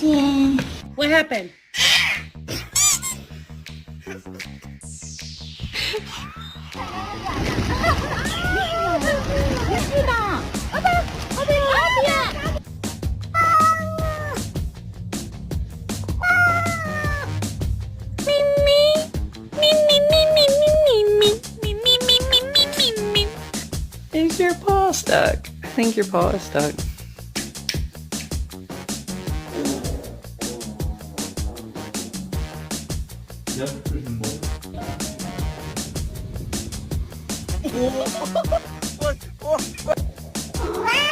What happened? Is your paw stuck? I think your paw is stuck. What?